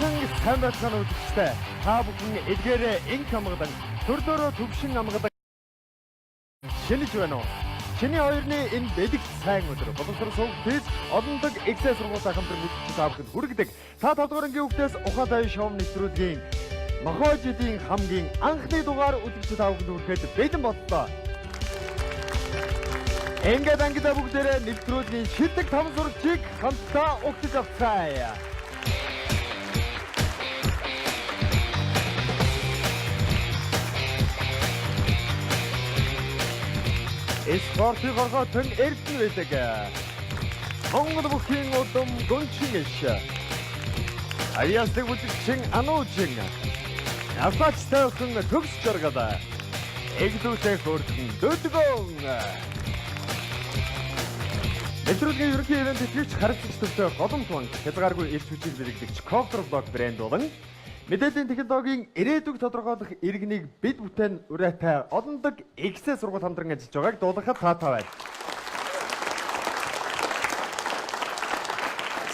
Амархан сайн байцгаана үзэгчтэй. Та бүхэн эдгээрээ инк амгадан төрдөрөө төвшин амгадан шинэж байна уу? Шиний хоёрны энэ бэлэг сайн өдөр боловсрол сувгтээс олондог эксэс сургууль хамтран үзэгч та бүхэнд хүргэдэг. Та 5 дугаар ангийн хүүхдээс ухаалтай шоу нэвтрүүлгийн Махажидын хамгийн анхны дугаар үзэгч та бүхэнд хүрэхэд бэлэн боллоо. Ингээд ангидаа бүгдээрээ нэвтрүүлгийн шилдэг 5 сурагчийг хамтдаа угтаж авцгаая. Спортын горготон эрдэнэ байдаг. Монгол бүхийн удам гончингш. Аясдаг бүлэгчин ануужин. Авсацтай охин төгс жаргада. Эгдүүтэй хөрдөн дөдгөн. Нэвтрүүлгийн ерөнхий ивент итгэгч харилцагч төвтэй голомт банк хязгааргүй элч хүчийг бэлэгдэгч Copter Block брэнд болон мэдээллийн технологийн ирээдүйг тодорхойлох иргэнийг бид бүхэн ураатай олондог эксэс сургууль хамтран ажиллаж байгааг дуулгахад таатай байна.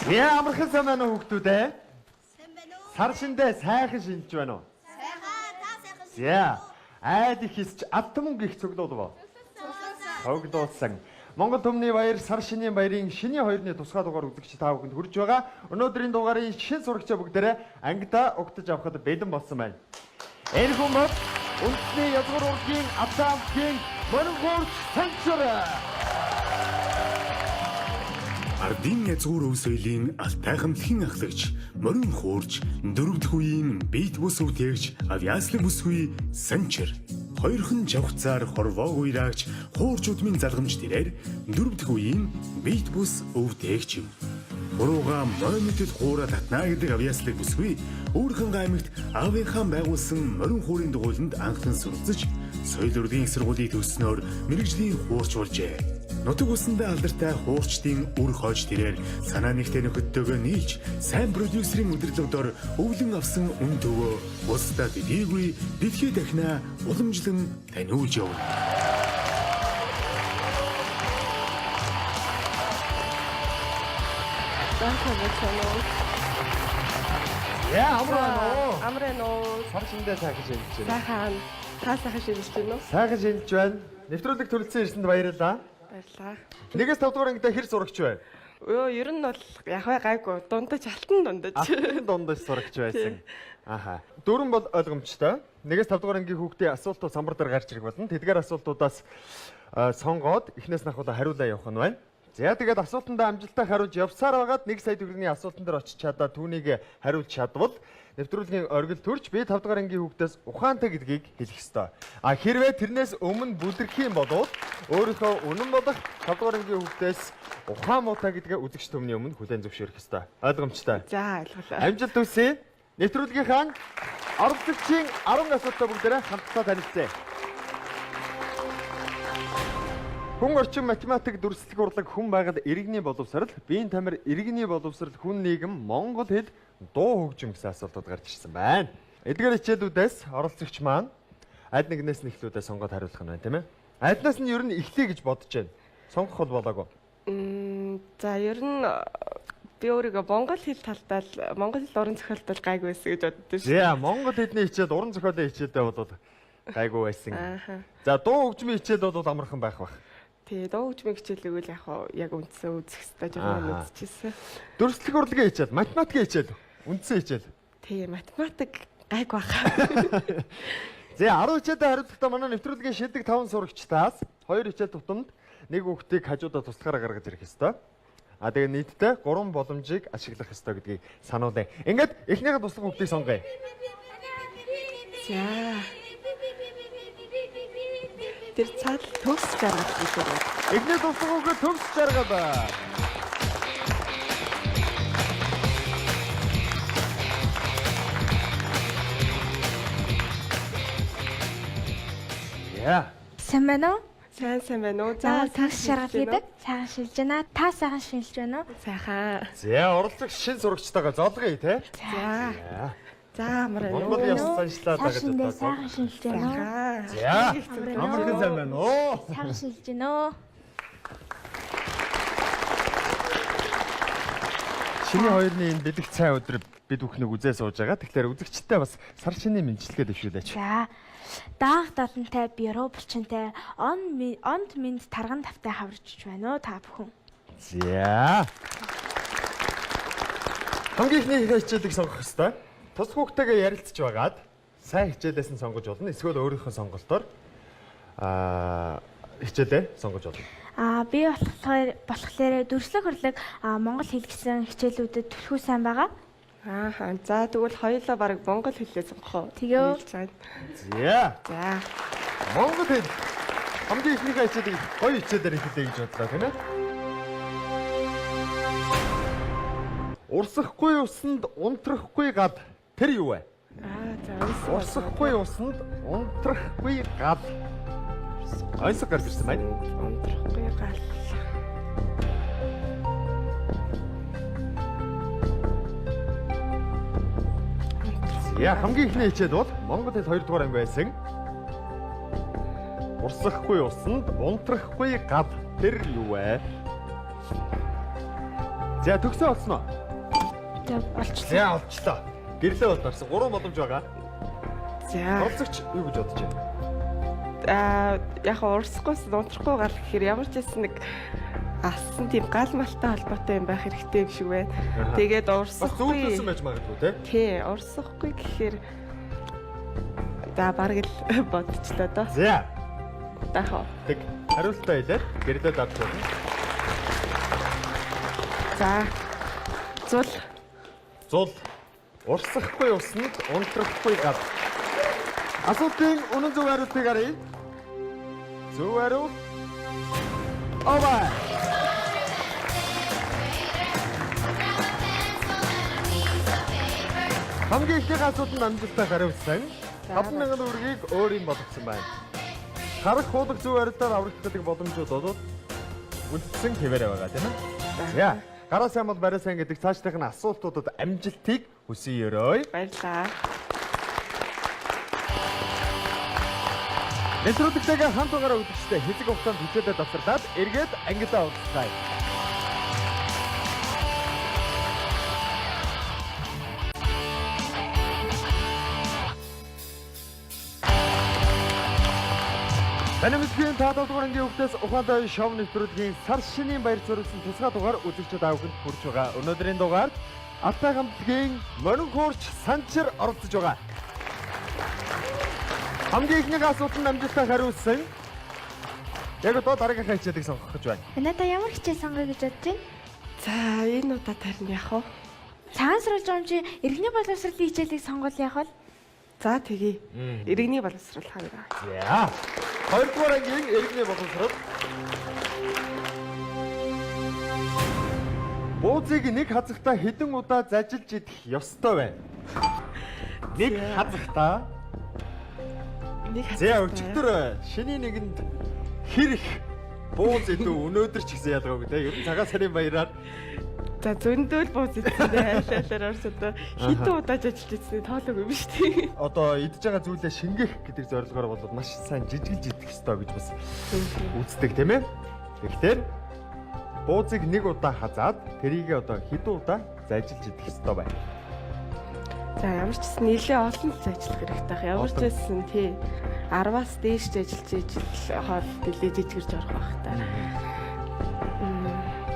Яа амархан сайн байна уу хүүхдүүд ээ? Сайн байна уу? Сар шиндээ сайхан шинж байна уу? Сайхан, та сайхан шинж. Яа, айд их хисч автомонг их цуглуулв. Цуглуулсан. Монгол Төмний баяр сар шинийн баярын шинийн хоёрны тусгай дугаар үзэгч та бүхэнд хүрж байгаа. Өнөөдрийн дугаарын шин сурагчаа бүгдээрээ ангидаа угтаж авахд бэлэн болсон байна. Энэ хүмүүс үндэсний язгуур урлагийн Атаамгийн Мөрөнгөөрч санчаар. Ардын язгуур өв соёлын алтайхан дэлхийн ахлагч Мөрөн хуурч дөрөвдөх үеийн бит бус өвдөгч авьяаслаг бүсгүй санчаар. Хоёрхан жавхцаар хорвоог уйраагч хуурч удмын залгамж тэрээр дөрөвдөх үеийн бит бус өвдөгч юм. Бурууга морнитэд хуура татнаа гэдэг авьяаслаг бүсгүй өөрхөн аймагт аавынхаа байгуулсан Мөрөн хуурын дугуйланд анхлан суралцж соёл урлагийн их сургуулийг төгссөнөөр мэрэгжлийн хуурч болжээ. Нутаг усандаа алдартай хуурчдын үр хойч тэрээр санаа нэгтэй нөхөдтэйгөө нийлж сайн продюсерийн удирдлагаар өвлөн авсан үн төвөө бусдад дийгүй дэлхий дахина уламжлан таниулж явна. Яа Амрын уу. сар шиндээ сайхан шинж байна. Сайхан. Та сайхан шинж байна уу? Сайхан шинж байна. Нэвтрүүлэг төрөлцсөн ирсэнд баярлалаа. Баярлалаа. 1-5 дугаар ангидаа хэр сурагч байна? Ер нь бол яг гайгүй дундаж алтан дундаж. Алтан дундаж сурагч байсан. Аха. Дөрвөн бол ойлгомжтой. 1-5 дугаар ангийн хүүхдийн асуултууд самбар дээр гарч ирэх болно. Тэдгээр асуултуудаас сонгоод эхнээс нь ахвала хариулаа явах нь байна. За тэгээд асуултандаа амжилттай хариулж явсаар байгаад 1 сая төгрөгийн асуултан дээр очиж чадаа түүнийг хариулж чадвал нэвтрүүлгийн оргил төрж би 5 дугаар ангийн хүүхдээс ухаантай гэдгийг хэлэх ёстой. А хэрвээ тэрнээс өмнө бүлэрх юм бол өөрийнхөө үнэн болох 5 дугаар ангийн хүүхдээс ухаан муутай гэдгээ үзэгч төмний өмнө хүлээн зөвшөөрөх ёстой. Ойлгомжтой. За ойлголоо. Амжилт хүсье. Нэвтрүүлгийнхаа оролцогчийн 10 асуултаа бүгдээрээ хамтдаа танилцъя. Хүн орчин математик дүрслэх урлаг хүн байгаль иргэний боловсрал, биеийн тамир иргэний боловсрал, хүн нийгэм, монгол хэл, дуу хөгжим гэсэн асуултууд гарч ирсэн байна. Эдгээр хичээлүүдээс оролцогч маань аль нэгнээс нь эхлүүдээ сонгоод хариулах нь байна, тийм ээ? Альнаас нь ер нь эхлэе гэж бодож байна. Сонгох бол болоогүй. За ер нь би өөрийгөө монгол хэл талдаа монгол хэл уран зохиолтой гайгүй байсан гэж боддоо шүү. За монгол хэлний хичээл, уран зохиолын хичээлдээ бол гайгүй байсан. За дуу хөгжмийн хичээл бол амархан байх бах. Тий, дуу хөгжмийн хичээлийг л яг үндсэн үзэх хэрэгтэй жоо үзчихсэн. Дүрслэх урлагийн хичээл, математикийн хичээл, үндсэн хичээл. Тий, математик гайг бах. За 10 хичээлдээ хариулахдаа манай нэвтрүүлгийн шилдэг 5 сурагчдаас 2 хичээл тутамд 1 хүүхдийг хажуудаа тусгаараа гаргаж ирэх ёстой. А тэгээ нийтдээ 3 боломжийг ашиглах ёстой гэдгийг сануулъя. Ингээд эхнийхээ туслах хүүхдийг сонгоё. За. Тэр цаад төгс жаргал гэж байна. Эхний туслах хүүхэд төгс жаргал. Яа. Сайн байна уу? Сайн байна уу? За цагш шаргал гэдэг. Сайхан шилж байна. Та сайхан шилж байна уу? Сайхан. За оролцогч шин сурагчтайгаа зоолгоё те. За. За амраа. Монгол ёс заншлаа дагаж Сайхан одоо. шилж байна уу? За. Амархан сайн байна уу? Сайхан шилж байна уу? Шиний хоёрны энэ бэлэг цай өдөр бид бүхнийг үзээ сууж байгаа. Тэгэхээр үзэгчтэй бас сар шинийн мэндчилгээ дэвшүүлээч. За. Даах далантай бюро булчинтай онд минь тарган тавтай хаварчж байна уу та бүхэн. За. Хамгийн ихний хичээлийг сонгох ёстой. Тус хүүхдтэйгээ ярилцж байгаад сайн хичээлээс нь сонгож болно. Эсвэл өөрийнхөө сонголтоор хичээлээ сонгож болно. Би болохоор дүрслэг хурлаг монгол хэл гэсэн хичээлүүдэд төлхөө сайн байгаа. За тэгвэл хоёулаа баг монгол хэлээ сонгох уу? Тэгээ. За. Монгол хэл хамгийн ихнийхээ хичээлийг гоё хичээлээр хэлээ гэж бодлоо тийм ээ. Урсахгүй усанд унтрахгүй гад тэр юу вэ? Урсахгүй усанд унтрахгүй гад. Айсаг гарч ирсэн байна. Унтрахгүй гал. Яа хамгийн ихний хичээл бол монгол хэл 2 дугаар анги байсан. Урсахгүй усанд унтрахгүй гад тэр юу вэ? За төгсөө олсноо. Олчлоо. За олчлоо. Гэрлээ бол дарсан 3 боломж байгаа. За. Олцогч юу гэж бодож байна? Яг урсгүйс унтрахгүй гал гэхээр ямар ч байсан нэг асан тийм гал малтай холбоотой юм байх хэрэгтэй юм шиг байна. Тэгээд Бас урсахгүй. зөвлөсөн байж магадгүй те. Тий, урсахгүй гэхээр за бараг л бодчихлоо доо. За. Дахоо. Тэг хариултаа хэлээд гэрлээ давж болно. За. Зул. Урсахгүй усанд унтрахгүй гад. Асуултын үнэн зөв хариултыг харъя. Зөв хариулт. Оваа. Хамгийн ихний асуултанд амжилттай хариулсан 50000 төгрөгийг өөрийн болгосон байна. Харах хуулах зөв хариултаар аврагддаг боломжууд бол үлдсэн хэвээрээ байгаа тийм ээ. За. Гараа сайн бол барай сайн гэдэг цаашдах нь асуултуудад амжилтыг хүсье. Баярлаа. Нэвтрүүлэгтэйгээ хамт байгаараа үзэгчтэй хэсэг хугацаанд хичээлээ давтарлаад эргээд ангидаа уулзъя. Танамсгийн таадалдугаар ангийн хөвтөөс ухаантай шоу нэвтрүүлгийн сар шинийн баяр суурилсан тусгай дугаар үзэгчид аавханд хүрч байгаа. Өнөөдрийн дугаард Алтай хамтлагийн морин хуурч Санчир оролцож байгаа. Хамгийн ихний асуултанд амжилттай хариулсан. Яг одоо дараагийн хичээлийг сонгох гэж байна. Надаа ямар хичээл сонгоё гэж бодож байна? За, энэ удаа тарин яах вэ? Цагаан сурвалж өмчийн иргэний боловсролын хичээлийг сонгол явах бол За тэгье. Иргэний боловсрол хаваа. За. 2 дугаар ангийн иргэний боловсрол. Бууцыг нэг хазахтаа хэдэн удаа зажилж идэх ёстой вэ? Нэг хазахтаа. За өчигдөр шиний нэгэнд хэрэг бууз идүү өнөөдөр ч гэсэн ялгаагүй те. Ер нь цагаан сарын баяраар За зөндөл бууз идсэн айлаар орсодоо хитэн удаа ажиллаж идсэн тоолог юм биш тий. одоо идж байгаа зүйлээ шингэх гэдэг зорилгоор бол маш сайн жижиглж идэх ёстой гэж бас үздэг тийм ээ. Тэгэхээр буузыг нэг удаа хазаад тэрийгээ одоо хэдэн удаа зажилж идэх ёстой байна. За ямар ч гэсэн нэлээ олон л ажиллах хэрэгтэй байх. Ямар ч байсан тий 10-аас дээш ажиллаж ижил хоол нэлээ жижигэрж орох байх та.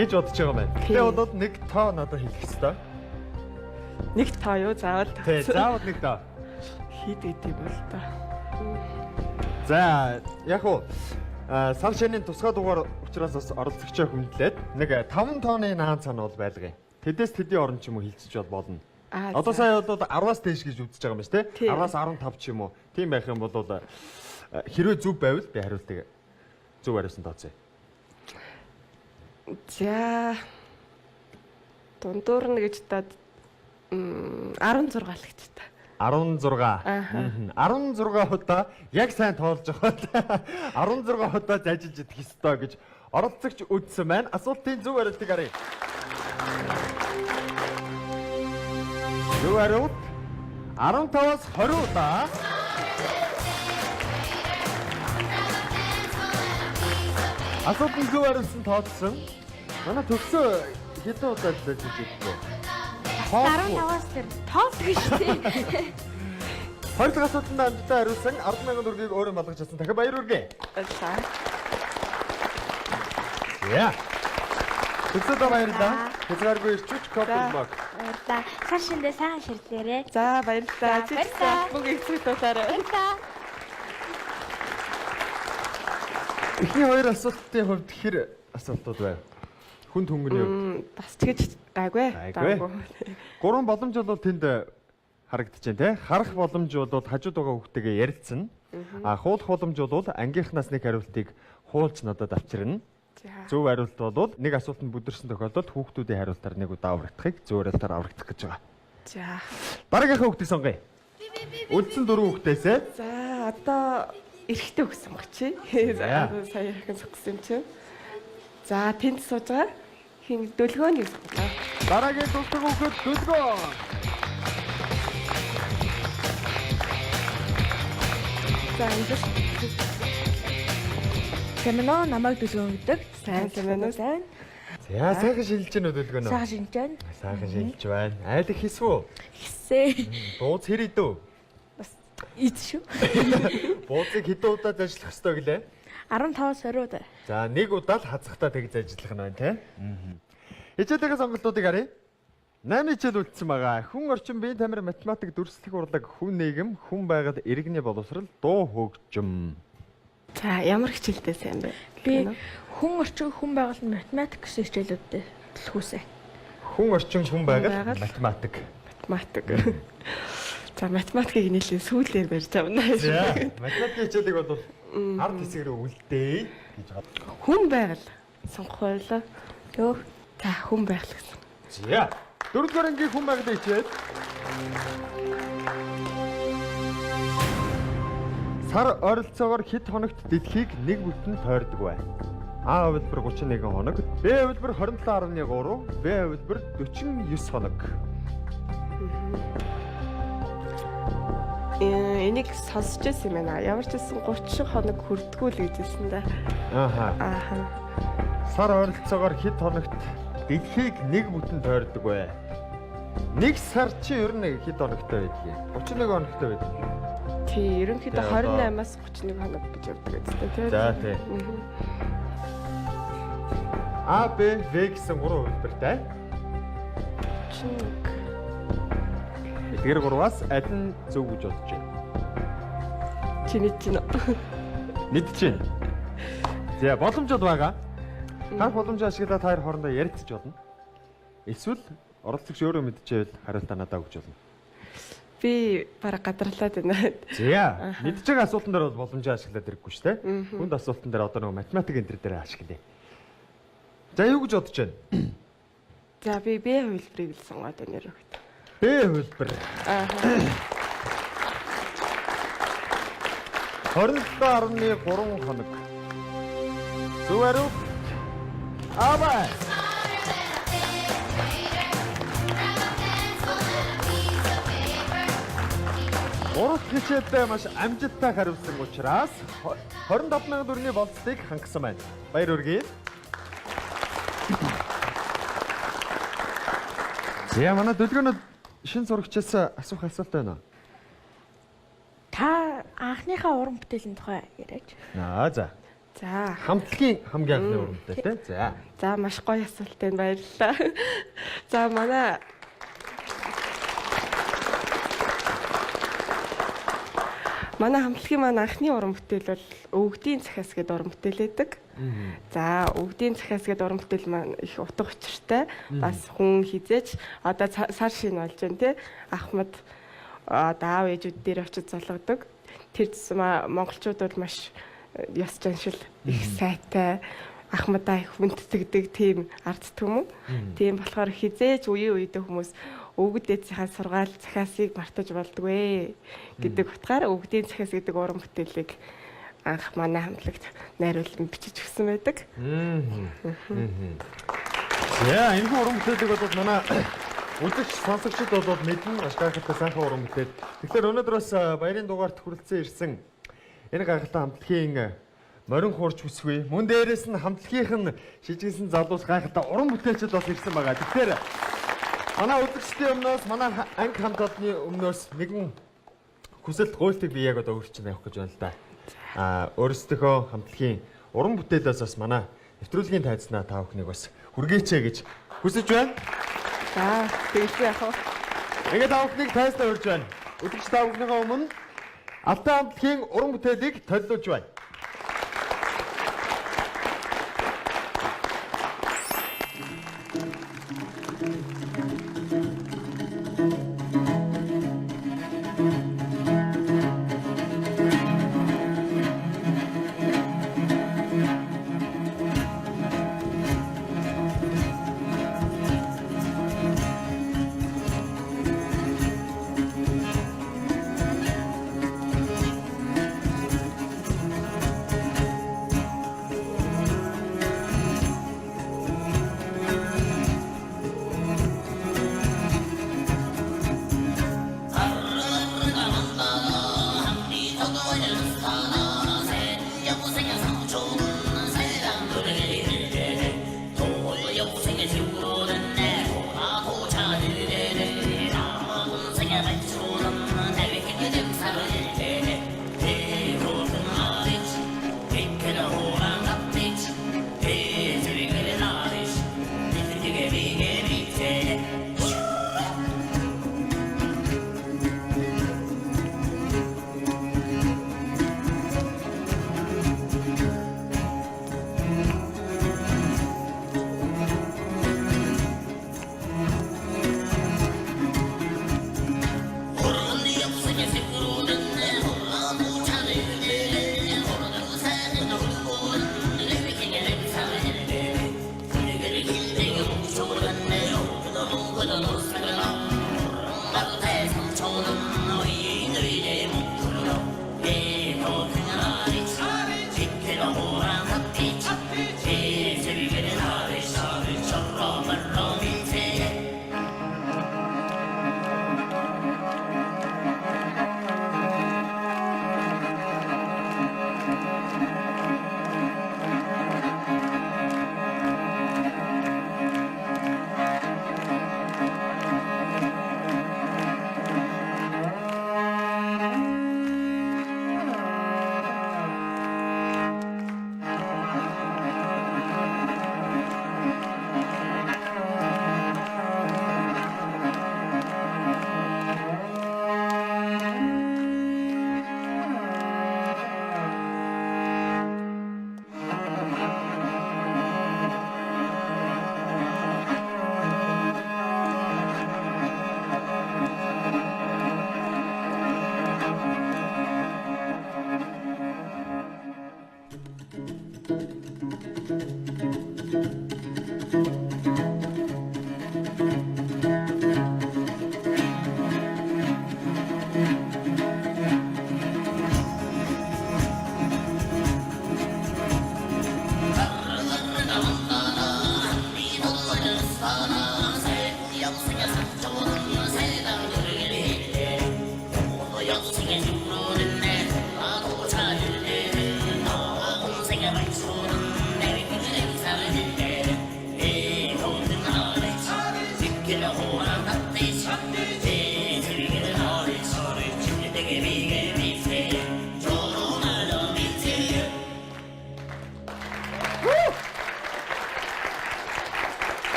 Гэж бодож байгаа байна. Тэгээ болоод нэг тоо надад хэлэх ёстой. Нэг тоо юу заавал. Тий, заавал нэг тоо. Хид идэв бол та. За, яг уу сар шинийн тусгай дугаар учраас бас оролцогчоо хүндлээд нэг 5 тооны наан цана бол байлгая. Тэдээс тэдний орон ч юм уу хилцэж болно. Одоо сая бол 10-аас дээш гэж үзэж байгаа юм байна тий. 10-аас 15 ч юм уу. Тийм байх юм бол хэрвээ зөв байвал би хариултыг зөв хариулсан тооцъё. За дундуур нь гэж таад 16 л гэж та. 16. 16 удаа яг сайн тоолж байгаа. 16 удаа зажилж идэх ёстой гэж оролцогч үзсэн байна. Асуултын зөв хариултыг харъя. Зөв хариулт 15-аас 20 удаа. Асуултын зөв хариулсан тооцсон. Манай төгсөө хэдэн удаа зажилж идэх вэ? Бас 15-аас тэр тоос гэж тий. Хоёр дахь асуултанд амжилттай хариулсан 10,000 төгрөгийг өөрөө малгаж чадсан. Дахиад баяр хүргэе. За. Яа. Тэсэд баярлалаа. Хязгааргүй ирчүүч кофемаг. Баярлалаа. Сар шиндээ сайхан ширлээрээ. За баярлалаа. Баярлалаа. Бүгд ихцүүлүүлээрэй. Баярлалаа. Эхний хоёр асуултын хувьд хэр асуултууд байв? Хүн түнгний хувьд. Бас ч гэж гайгүй. Гурван боломж бол тэнд харагдаж байна те. Харах боломж бол хажууд байгаа хүүхдтэйгээ ярилцсан. Хуулах боломж бол ангийнхнаас нэг хариултыг хуулж надад авчирна. Зөв хариулт бол нэг асуултанд бүдэрсэн тохиолдолд хүүхдүүдийн хариултаар нэг удаа аврагдахыг зөв хариултаар аврагдах гэж байгаа. За. Дараагийнхаа хүүхдийг сонгоё. Үлдсэн дөрвөн хүүхдээсээ. За одоо эрэхтэй өгсөн баг чи. За сая хэрхэн сохсон юм чи. За тэнд сууж байгаа. Хин дөлгөөний сонгоо. Дараагийн дулдаг хүүхэд дөлгөө. За ингэж Тэмнөө намайг дөлгөөдөг. сайн байна уу? Сайн. За сайхан шилж гэнэ дөлгөө нөө. Сайхан шинж байна. Сайхан шилж байна. Айл их хийсвүү? Хийсээ. Бууз хэр идв? Бас ийд шүү. Буудыг хэдэн удаа ажиллах ёстой гэлээ? 15-аас 20 удаа. За нэг удаа л хазахтаа тэгж ажиллах нь байна те. Хичээлээ сонголтуудыг харъя. 8 хичээл үлдсэн байгаа. Хүн орчин, биеийн тамир, математик, дүрслэх урлаг, хүн нийгэм, хүн байгаль, иргэний боловсрал, дуу хөгжим. За ямар хичээлдээ сайн бэ? Би хүн орчин, хүн байгаль, математик гэсэн хичээлүүдтэй төлхөөсэй. Хүн орчин, хүн байгаль, математик. Математик. За математикийг нийлээ сүүлээр барьж авна. За математикийн хичээлийг бол ард хэсгээр үлдээе гэж байгаа. Хүн байгаль сонгох байлаа. Йоо. За хүн байгаль гэсэн. За дөрөвдүгээр ангийн хүн байгалийн хичээл. Сар ойролцоогоор хэд хоногт дэлхийг нэг бүтэн тойрдог вэ? А хувилбар 31 хоног, Б хувилбар 27.3, В хувилбар 49 хоног. Энийг сонсч байсан юм байна. Ямар ч байсан 30 хоног хүрдгүү л гэж хэлсэн да. Ааха. Сар ойролцоогоор хэд хоногт дэлхийг нэг бүтэн тойрдог вэ? Нэг сар чи ер нь хэд хоногтой байдгийг? 31 хоногтой байдаг. Тий, ерөнхийдөө 28-аас 31 хоног гэж явдаг гэдэг тийм. За тий. А, Б, В гэсэн 3 хувилбартай. 31. Эдгээр гурваас аль нь зөв гэж бодож байна? Чиний чинь. Мэдчихэв. За боломжууд байгаа. Харах боломжийг ашиглаад хоёр хоорондоо ярилцаж болно. Эсвэл оролцогч өөрөө мэдчихвэл хариултаа надад өгч болно. Би бараг гадарлаад байна. За мэдж байгаа асуултан дээр бол боломжийг ашиглаад хэрэггүй шүү дээ. Хүнд асуултан дээр одоо нэг математик энэ төр дээр ашиглая. За юу гэж бодож байна? За би Б хувилбарыг л сонгоод байна ерөөхдөө. Б хувилбар. 27.3 хоног. Зөв хариу. Аваа. Урд хичээлдээ маш амжилттай хариулсан учраас 27,000 төгрөгийн болцлыг хангасан байна. Баяр хүргэе. За манай дөлгөөнөд шин сурагчаас асуух асуулт байна уу? Та анхныхаа уран бүтээлийн тухай яриач. За. За Хамтлагийн хамгийн анхны уран бүтээл те. За. За маш гоё асуулт байна. Баярлалаа. За манай хамтлагийн анхны уран бүтээл бол өвгдийн цахиас гэдэг уран бүтээл байдаг. За өвгдийн цахиас гэдэг уран бүтээл маань их утга учиртай. Бас хүн хизээч одоо сар шин болж байна те. Ахмад аав ээжүүд дээр очиж золгодог. Тэр монголчууд бол маш ёс заншил их сайтай. Ахмадаа их хүндэтгдэг тийм ард түмэн. Тийм болохоор хизээч үеийн үедээ хүмүүс өвгд эцсийнхаа сургаал цахиасыг мартаж болдгүй гэдэг утгаар өвгдийн цахиас гэдэг уран бүтээлийг анх манай хамтлагт найруулан бичиж өгсөн байдаг. Яа, энэ уран бүтээлийг бол манай үзэгч сонсогчид бол мэднэ маш гайхалтай сайхан уран бүтээл. Тэгэхээр өнөөдөр бас баярын дугаарт хүрэлцэн ирсэн энэ гайхалтай хамтлагийн морин хуурч бүсгүй. Мөн дээрээс нь хамтлагийнх нь шижигсэн залуус гайхалтай уран бүтээлчд бас ирсэн байгаа. Тэгэхээр Манай үзэгчдийн өмнөөс манай анги хамт олонны өмнөөс нэгэн хүсэлт гуйлтыг би яг одоо өөрчилж авах гэж байна л да. Өөрсдийнхөө хамтлагийн уран бүтээлээс бас манай нэвтрүүлгийн тайзнаа та бүхнийг бас хүргээчээ гэж хүсэж байна. За тэгвэл яах вэ? Ингээд та бүхнийг тайзнаа урьж байна. Үзэгч та бүхнийхээ өмнө Алтай хамтлагийн уран бүтээлийг төлөвлөж байна.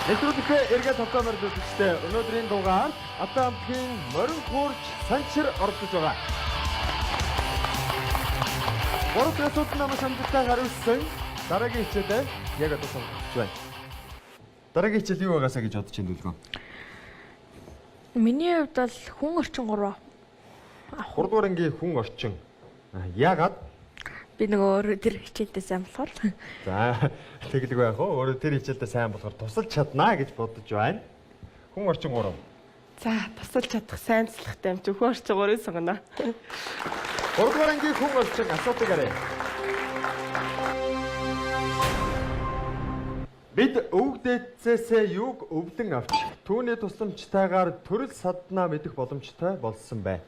Нэвтрүүлгээ эргээд тоглоомор үзэгчтэй өнөөдрийн дугаар Алтай хамтлагийн морин хуурч санчир оролцож байгаа. Гурав асуулт намайг хамтдаа хариулсан дараагийн хичээлээ яг одоо сонгож байна. Дараагийн хичээл юу байгаасаа гэж бодож байна дүлгөө? Миний хувьд бол хүн орчин 3. 3 дугаар ангийн хүн орчин. Яагаад? Би нөгөө тэр хичээлдээ сайн болохоор. За тэгэлгүй яах вэ? Өөрөө тэр хичээлдээ сайн болохоор тусалж чаднаа гэж бодож байна. Хүн орчин 3. За тусалж чадах сайнцлагтай юм чи хүн орчин 3-ыг сонгоно. 3 дугаар ангийн хүн орчин асуултыг арай. Бид өвөг дээдсээс юуг өвдөн авч түүний тусламжтайгаар төрөл саднаа мэдэх боломжтой болсон бай.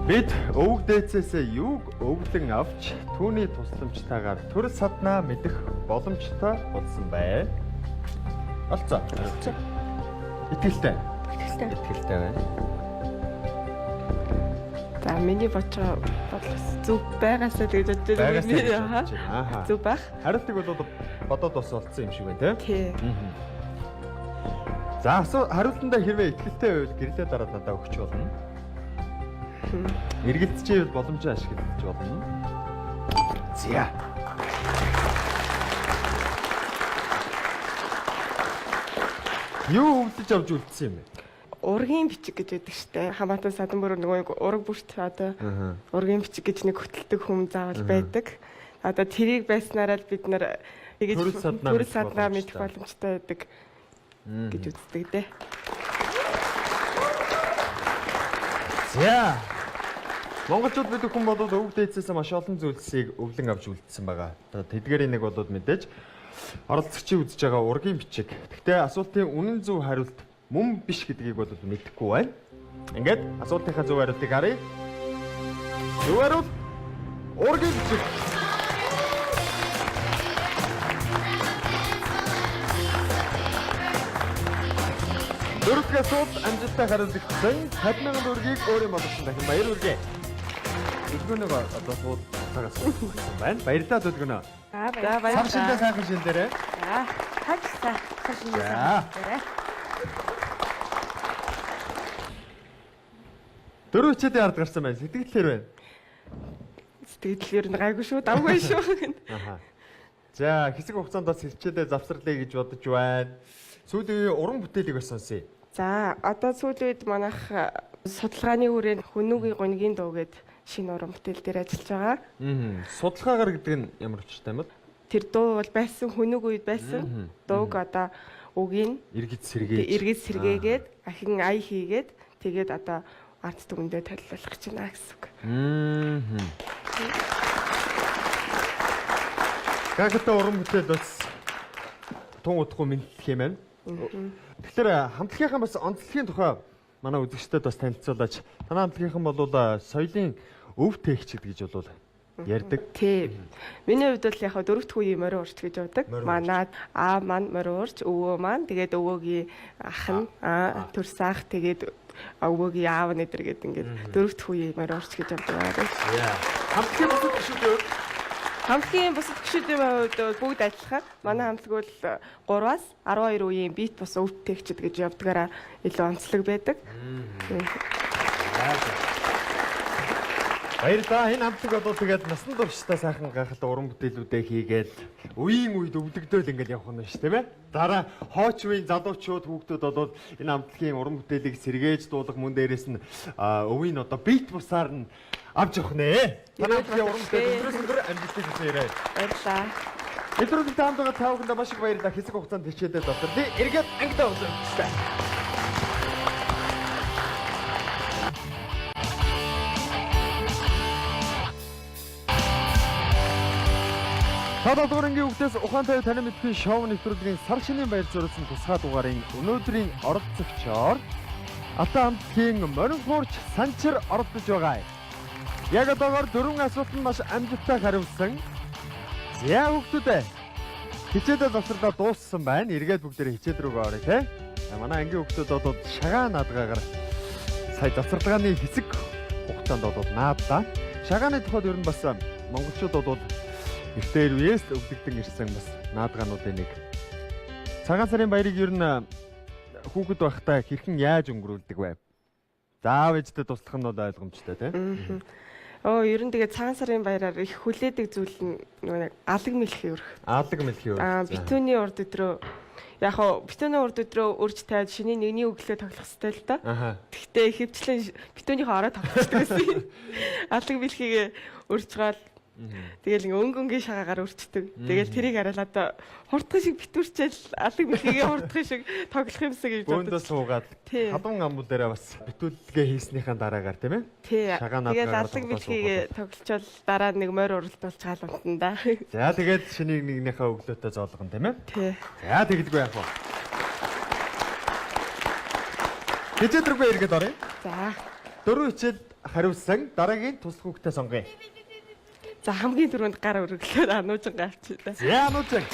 Бид өвөг дээдсээс юуг өвлөн авч түүний тусламжтайгаар төр саднаа мэдэх боломжтой болсон бай. Олцоо. Итгэлтэй. Итгэлтэй байна. За миний бочоо бодлос зүг байгаасаа тэгж бодож байна. Ааха. Зүг байх. Хариултыг бол бодоод бас олцсон юм шиг байна Тий. За хариултандаа хэрвээ итгэлтэй байвал гэрлээ дараад надад өгч болно. Эргэлзчихвэл боломжоо ашиглаж болно. За. Юу өвлөж авч үлдсэн юм бэ? Ургийн бичиг гэж байдаг штэ. Хамаатан садан бүр нөгөө ураг бүрт одоо ургийн бичиг гэж нэг хөтэлдэг хүм заавал байдаг. Одоо тэрийг байснараа л бид нар тэгэж төр саднаа мэдэх боломжтой байдаг гэж үздэг дээ. За. Монголчууд бид хүн болоод өвөг дээдсээс маш олон зүйлсийг өвлөн авч үлдсэн байгаа. Тэдгээрийн нэг болоод мэдээж оролцогчийн үзэж байгаа ургийн бичиг. Гэхдээ асуултын үнэн зөв хариулт мөн биш гэдгийг бол мэдэхгүй байна. Ингээд асуултынхаа зөв хариултыг харъя. Зөв хариулт ургийн бичиг. Дөрөвдүгээр асуулт амжилттай хариулагдсан 50,000 төгрөгийг өөрийн болгосон дахин баяр хүргэе. Өдгөнөө одоо сууд цагаас өгсөн байна. Баярлалаа өдгөнөө. За баярлалаа. Сар шиндээ сайхан шиндээрээ. За тажсаа шинэ За. Дөрөв хичээдээ ард гарсан байна. Сэтгэлээр байна. Сэтгэл ер нь гайгүй шүү, давгүй шүү. Аха. За, хэсэг хугацаанд бас хичээдээ завсарлая гэж бодож байна. Сүүлийн үеийн уран бүтээлийг бас сонсъё. За, одоо сүүлийн үед манайх судалгааны хүрээнд Хүнүүгийн гунгийн дуу гэдэг шинэ уран бүтээл дээр ажиллаж байгаа. Судалгаагаар гэдэг нь ямар учиртай юм бэ? Тэр дуу бол байсан Хүнүүг үед байсан. Дууг одоо үгийн эргэж сэргээгээд ахин ая хийгээд тэгээд одоо арт түмэндээ толиулах гэж байна гэсэн үг. Гагта уран бүтээл бас тун удахгүй мэдэх юм байна. Тэгэхээр хамтлагийнхан бас онцлогийн тухай манай үзэгчдэд бас танилцуулаач. Танай хамтлагийнхан бол соёлын өв тээгчид гэж бол ярьдаг. Тийм. Миний хувьд бол яг дөрөвт үеийн морин урч гэж явдаг. Манад аа маань морин урч, өвөө маань тэгээд өвөөгийн ах нь төрсаах тэгээд өвөөгийн аав нэдэр гэдэг ингээд дөрөвт үеийн морин урч гэж явдаг байгаа. Хамтлагийн бусад гишүүд Хамтлагийн бусад гишүүдийн хувьд бүгд адилхан. Манай хамтлаг бол 3-аас 12 үеийн бит бус өв тээгчид гэж явдгаараа илүү онцлог байдаг. Баярлалаа. Энэ хамтлаг бол тэгээд насан туршдаа сайхан гайхалтай уран бүтээлүүдээ хийгээд үеийн үед өвлөгдөөл ингээд явах нь шүү, тийм ээ. Дараа хооч үеийн залуучууд хүүхдүүд бол энэ хамтлагийн уран бүтээлийг сэргээж дуулах мөн дээрээс нь өвийн одоо бит бусаар нь авч явах нэ. Танай хамтлагийн уран бүтээл өндрөөс амжилттай хийсээрэй. Баярлалаа. Өдрөдөө таамд байгаа та бүхэнд маш их баярлалаа. Хэсэг хугацаанд хичээлээ завсарлаа. Эргээд ангидаа үзүүлсэн. Татварынгийн үгтээс ухаан тавь танин мэдхийн шоу нэвтрүүлгийн сар шинийн баяр зориулсан тусгай дугаарын өнөөдрийн оролцогчоор Алтай хамтлагийн морин хуурч Санчир оролцож байгаа. Яг одоогоор 4 асуултанд маш амжилттай хариулсан. За хүүхдүүдээ хичээлээ завсарлаа дууссан байна. Эргээд бүгдээрээ хичээл рүүгээ орё те. Манай ангийн хүүхдүүд бол шагаан наадгаагаар сая завсарлагын хэсэг хугацаанд бол наадлаа. Шагааны тухайд ер нь бас монголчууд бол эртээр үеэс өвлөгдөн ирсэн бас наадгаануудын нэг. Цагаан сарын баярыг ер нь хүүхэд байхдаа хэрхэн яаж өнгөрүүлдэг вэ? Заав ээжтэй туслах нь бол ойлгомжтой тийм. Ер нь тэгээд цагаан сарын баяраар их хүлээдэг зүйл нь нэг алаг мэлхий өрх. Алаг мэлхий өрх. Битүүний урд өдрөө яг хоо битүүний урд өдрөө урьж тайд шинийн нэгний өглөө тоглох хэрэгтэй л да. Тэгтээ ихэвчлэн битүүнийхөө ороо тоглохдаг гэсэн. Алаг мэлхийг урьжгаал тэгэл өнгөнгийн шагаагаар өрчдөг. Тэгэл тэрийг хараад одоо хурдхан шиг битүүрчээл алаг мэлхийгээ хурдхан шиг тоглох юмсаа гэж боддог. Бөөндөө суугаад хадун амбал дээрээ бас битүүлгээ хийснийхэн дараагаар тийм ээ. Тий. Тэгэл алаг мэлхийгээ тоглолцол дараа нэг морь уралдуулж гаал унтан да. За тэгээд шинийг нэгнийхээ өглөөтэй зоолгон тийм ээ. Тий. За тэгэлгүй яах вэ? Хичээл рүүгээ эргээд оръё. За. 4 хичээл хариулсан дараагийн туслах хүүхдээ сонгоё. За хамгийн түрүүнд гар өргөлөөр ануужин авчихлаа. За ануужин.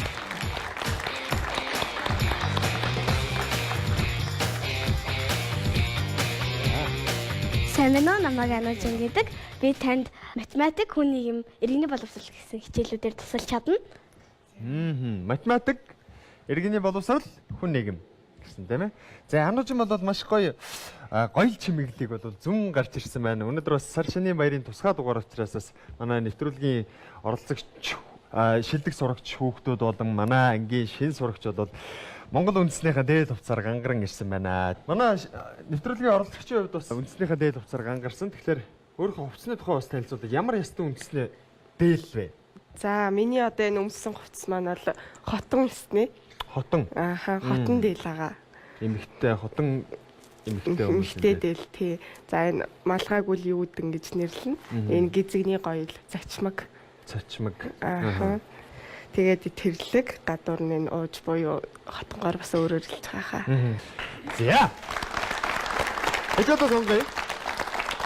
Сайн байна уу? Намайг Ануужин гэдэг. Би танд математик, хүн нийгэм, иргэний боловсрол гэсэн хичээлүүдээр тусалж чадна. Математик, иргэний боловсрол, хүн нийгэм гэсэн тийм ээ. За ануужин бол маш гоё чимэглэлийг бол зүн гарч ирсэн байна. Өнөөдөр бас сар шинийн баярын тусгай дугаар учраас бас манай нэвтрүүлгийн оролцогч шилдэг сурагч хүүхдүүд болон манай ангийн шин сурагчид бол Монгол үндэснийхээ дээд хувцаар гангаран ирсэн байна. Манай нэвтрүүлгийн оролцогчийн хувьд бас үндэснийхээ дээд хувцаар гангарсан. Тэгэхээр өөрийнхөө хувцсны тухай бас танилцуулъя. Ямар ястан үндэснээ дээл вэ? За миний одоо энэ өмссөн хувцас маань бол хотон эснэ. Хотон. Хотон дээл байгаа. Эмэгтэй хотон эмэгтэй өмстэй дээл тий. За энэ малгайг үл юудэн гэж нэрлэнэ. Энэ гизэгний гоёл цачмаг. Тэгээд тэрлэг гадуур нь ууж буюу хотонгоор бас өөрөөр хэлж байгаа хаа. За. Эцэг сонгоё.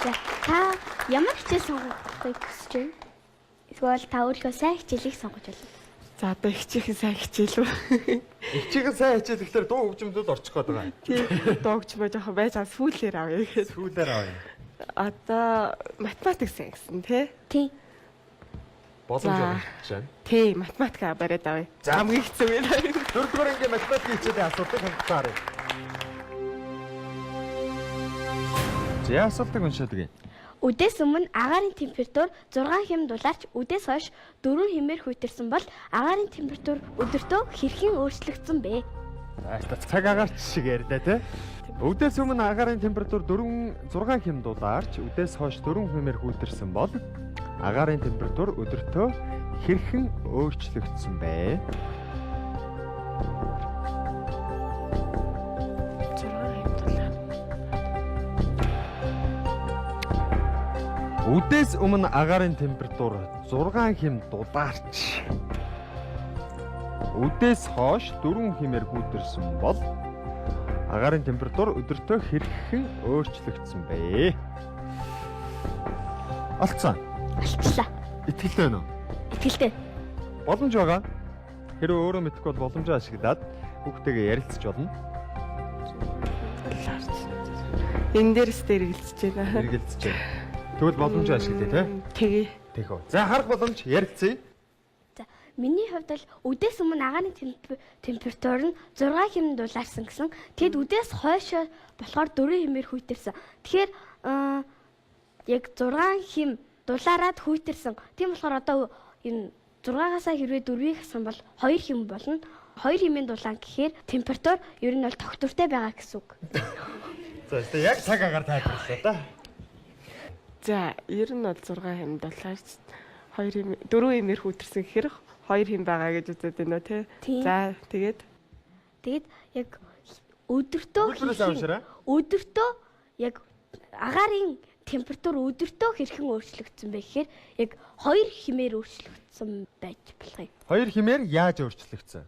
За та ямар хичээл сонгохыг хүсэж байна? Эсвэл та өөрийнхөө сайн хичээлийг сонгож байна. За одоо хичээхэн сайн хичээл үү? Хичээхэн сайн хичээл гэхэлэр дуу хөгжмөд орчих гээд байгаа. Тий. Дуу хөгжмөө жоохон байж байгаа сүүлээр авъя гэж. Сүүлээр авъя. Одоо математик сайн гэсэн тий. Боломж олгож байна. Тий, математик бариад авъя. Хамгийн хэцүү юм. Дөрөвдүгээр ангийн математикийн хичээлийн асуултыг хандсаар. За асуултыг уншаад өгье. Үдээс өмнө агаарын температур 6 хэм дулаарч үдээс хойш 4 хэмээр хүйтэрсэн бол агаарын температур өдөртөө хэрхэн өөрчлөгдсөн бэ? За цаг агаарч шиг ярьдаа тий. Үдээс өмнө агаарын температур 6 хэм дулаарч үдээс хойш 4 хэмээр хүйтэрсэн бол агаарын температур өдөртөө хэрхэн өөрчлөгдсөн бэ? Үдээс өмнө агаарын температур 6 хэм дулаарч үдээс хойш 4 хэмээр хүйтэрсэн бол агаарын температур өдөртөө хэрхэн өөрчлөгдсөн бэ? Олцсон. Алчлаа. Итгэлтэй байна уу? Итгэлтэй. Боломж байгаа. Хэрэв өөрөө мэдэхгүй бол боломжоо ашиглаад хүүхдтэйгээ ярилцж болно. Энэ дээрс дээр эргэлзэж байна. Эргэлзэж байна. Тэгвэл боломжоо ашиглая тий? Тэгэх үү. За харах боломж ярилцъя. За миний хувьд бол үдээс өмнө агаарын температур нь 6 хэм дулаарсан гэсэн. Тэгэд үдээс хойшоо болохоор 4 хэмээр хүйтэрсэн. Тэгэхээр яг 6 хэм дулаараад хүйтэрсэн. Тийм болохоор одоо энэ 6-аас хэрвээ 4-ийг хассан бол 2 хэм болно. 2 хэмийн дулаан гэхээр температур ер нь бол тогтвортой байгаа гэсэн үг. За яг цаг агаар тайлбарлаа да. За ер нь бол 6 хэм дулаарч 4 хэмээр хүйтэрсэн гэхээр 2 хэм байгаа гэж үзээд байна уу тий? За тэгээд яг өдөртөө яг агаарын температур өдөртөө хэрхэн өөрчлөгдсөн бэ гэхээр яг 2 хэмээр өөрчлөгдсөн байж болох юм. 2 хэмээр яаж өөрчлөгдсөн?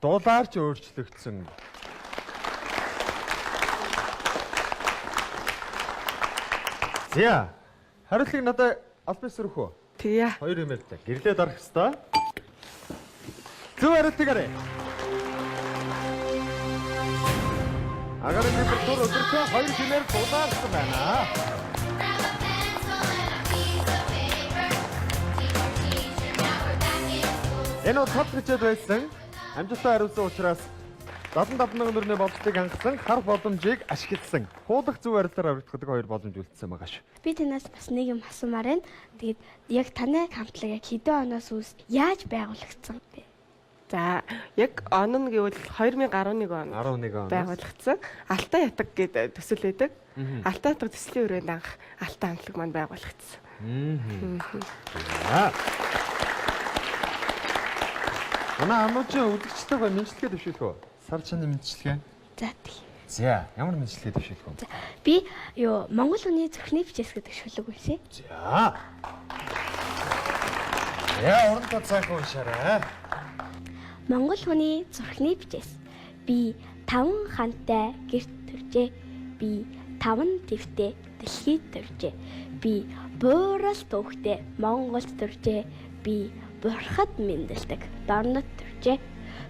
Дулаарч өөрчлөгдсөн. За хариултыг надад албан ёсоор өгөх үү? Тэгье. 2 хэмээр гэрлээ дарах хэвээр. Зөв хариултыг арай. Агаарын температур өдөртөө 2 хэмээр дулаарсан байна. Энэ утгад хичээд байсан амжилттай хариулсан учраас 77,000 төгрөгийн боломжийг хангасан хар боломжийг ашигласан. Хуулах зөв харилцаар аврагддаг 2 боломж үлдсэн байгаа шүү. Би танаас бас нэг юм асуумаар байна. Тэгээд яг таны хамтлаг яг хэдэн оноос үүс яаж байгуулагдсан бэ? За яг он нь гэвэл 2011 он. 11 он байгуулагдсан. Алтай ятаг гэдэг төсөл байдаг. Алтай ятаг төслийн өрөөнд анх алтай хамтлаг маань байгуулагдсан. Манай амуучийн үзэгчтэйгээ мэдчилгээ дэвшүүлэх үү? Сар чаны мэдчилгээ. За тийм. За, ямар мэдчилгээ дэвшүүлэх вэ? Би Монгол хүний зүрхний бичээс гэдэг шүлэг уншия. За. Яа, уран цайхан уншаарай. Монгол хүний зүрхний бичээс би 5 хантай гэрт төржээ. Би 5 твтэй дэлхийд төржээ. Би буурал түүхтэй Монголд төржээ. Би бурхад мэндэлдэг дорнод төржээ.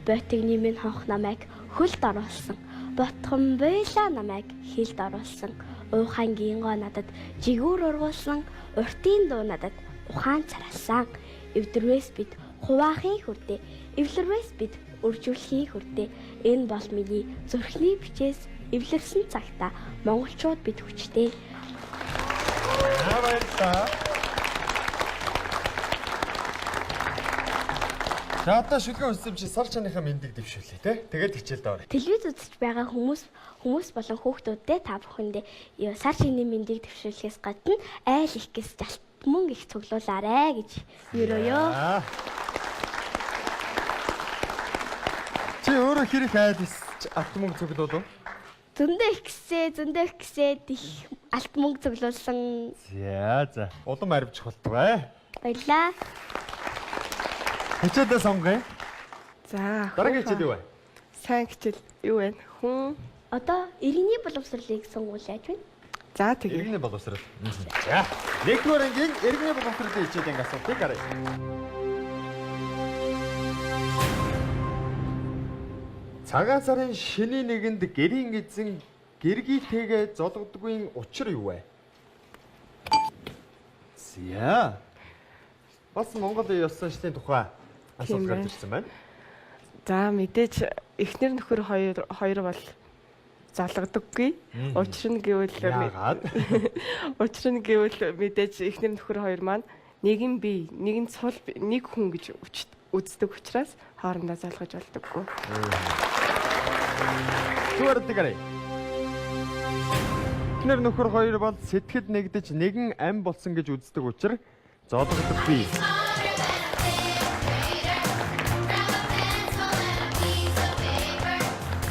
Ботигны минь хонх намайг хөлд оруулсан. Ботхон байлаа намайг хилд оруулсан. Уухангийн гоо надад жигүүр ургуулсан. Уртын дуу надад ухаан царалсан. Эвдэрвэс бид хуваахын хүрдээ. Эвлэрвэс бид үржүүлэхийн хүрдээ. Энэ бол миний зүрхний бичээс эвлэрсэн цагта монголчууд бид хүчтэй. Баярлалаа. За одоо шүлгэн өсөм чи сар чаныхаа мэндийг дэвшүүлээ те. Тэгээд хичээл даваа. Телевиз үзэж байгаа хүмүүс болон хүүхдүүдтэй та бүхэндээ сар шинийн мэндийг дэвшүүлэхээс гадна айл их гэс жалт мөн их цуглуулаарэ гэж юроё. Чи өөрөө хэрэг айл алт мөнгө цуглуулав? Зөндөө их гэсээ их алт мөнгө цуглуулсан. За. Улам аривчих болтугай. Баярлаа. Хичээлээ сонгоё. За. Дараагийн хичээл юу вэ? Сайн хичээл юу вэ? Хүн. Одоо иргэний боловсролыг сонгуул яаж вэ? За тэгээ. Иргэний боловсрол. За. Нэгдүгээр ангийн иргэний боловсролын хичээлийн асуултыг гаргая. Цагаан сарын шинийн нэгэнд гэрийн эзэн гэргийтэйгээ зологдгүй учир юу вэ? За. Бас Монголын ёс заншлын тухай асуулт гарч ирсэн байна. За мэдээж эхнэр нөхөр хоёр бол залгадаггүй. Учир нь гэвэл мэдээж эхнэр нөхөр хоёр маань нэг нь бие, нэг нь цул, нэг хүн гэж үздэг учраас хоорондоо залгаж болдоггүй. Зүгээр дэгэрэй. Эхнэр нөхөр хоёр бол сэтгэд нэгдэж нэгэн ам болсон гэж үздэг учраас зологдоггүй.